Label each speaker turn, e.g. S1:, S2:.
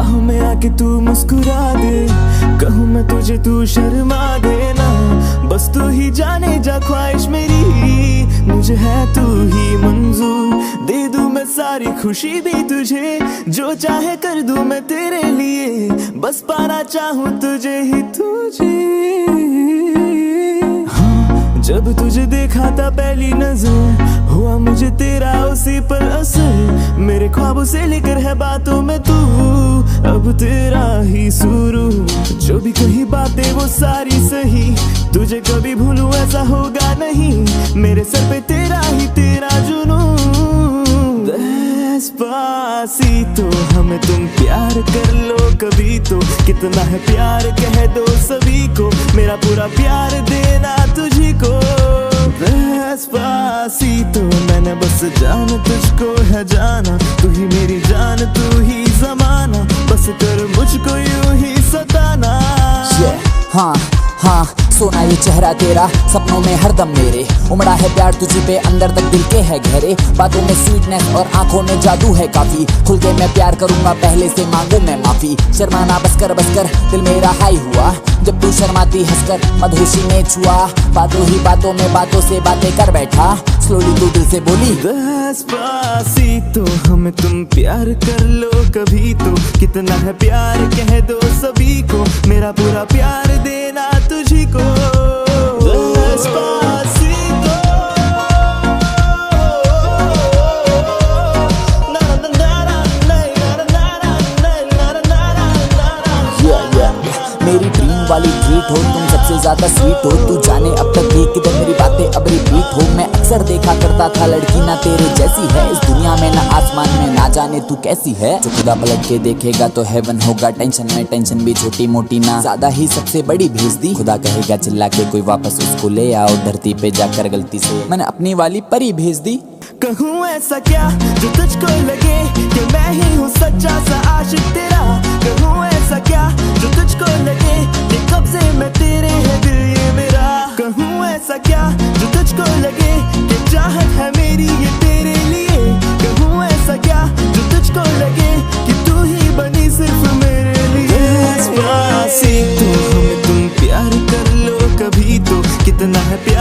S1: बाहों में आके तू मुस्कुरा दे, कहूँ मैं तुझे तू शर्मा देना। बस तू ही जाने जा ख्वाहिश मेरी, मुझे है तू ही मंजूर। दे दूं मैं सारी खुशी भी तुझे, जो चाहे कर दूं मैं तेरे लिए। बस पाना चाहूँ तुझे ही तुझे। जब तुझे देखा था पहली नजर, हुआ मुझे तेरा उसी पर असर। मेरे ख्वाबों से लेकर है बातों में तू, अब तेरा ही शुरू। जो भी कही बातें वो सारी सही, तुझे कभी भूलूं ऐसा होगा नहीं। मेरे सर पे तेरा ही तेरा जुनून। Despacito हमें तुम प्यार कर लो कभी तो, कितना है प्यार कह दो सभी को। मेरा पूरा प्यार देना तुझी को। Despacito मैंने बस जाना तुझको है जाना, तू ही मेरी जान तू ही जमाना। बस कर मुझको यूं ही सताना।
S2: हाँ हाँ सोना ये चेहरा तेरा, सपनों में हरदम मेरे उमड़ा है प्यार तुझी पे, अंदर तक दिल के है गहरे। बातों में स्वीटनेस और आंखों में जादू है काफी। खुल के मैं प्यार करूंगा पहले से मांगू मैं माफी। शर्माना बस कर दिल मेरा हाई हुआ, जब तू शर्माती हंसकर मधुशी में छुआ। बातों ही बातों में बातों से बातें कर बैठा, स्लोली तू दिल से बोली।
S1: Despacito हमें तुम प्यार कर लो कभी तो, कितना है प्यार कह दो सभी को। मेरा पूरा प्यार देना तुझी को। Despacito
S2: मेरी ड्रीम वाली ट्रीट हो तुम, सबसे ज्यादा स्वीट हो। तू जाने अब तक भी किधर मेरी बातें अब रिपीट हो। मैं अक्सर देखा करता था लड़की ना तेरे जैसी है, इस दुनिया में ना आसमान में, ना जाने तू कैसी है। जो खुदा पलट के देखेगा तो हेवन होगा। टेंशन में टेंशन भी छोटी मोटी ना ज्यादा ही सबसे बड़ी भेज दी। खुदा कहेगा चिल्ला के कोई वापस उसको ले आओ, धरती पे जाकर गलती से मैंने अपनी वाली परी भेज दी।
S1: कहूँ ऐसा क्या जो तुझको लगे कि मैं ही हूँ सच्चा सा आशिक तेरा। कहूँ ऐसा क्या जो तुझको लगे कि कब से मैं तेरे है दिल ये मेरा। कहूँ ऐसा क्या जो तुझको लगे कि चाहत है मेरी ये तेरे लिए। कहूँ ऐसा क्या जो तुझको लगे कि तू ही बनी सिर्फ मेरे लिए। Despacito हमें तुम प्यार कर लो कभी तो, कितना है प्यार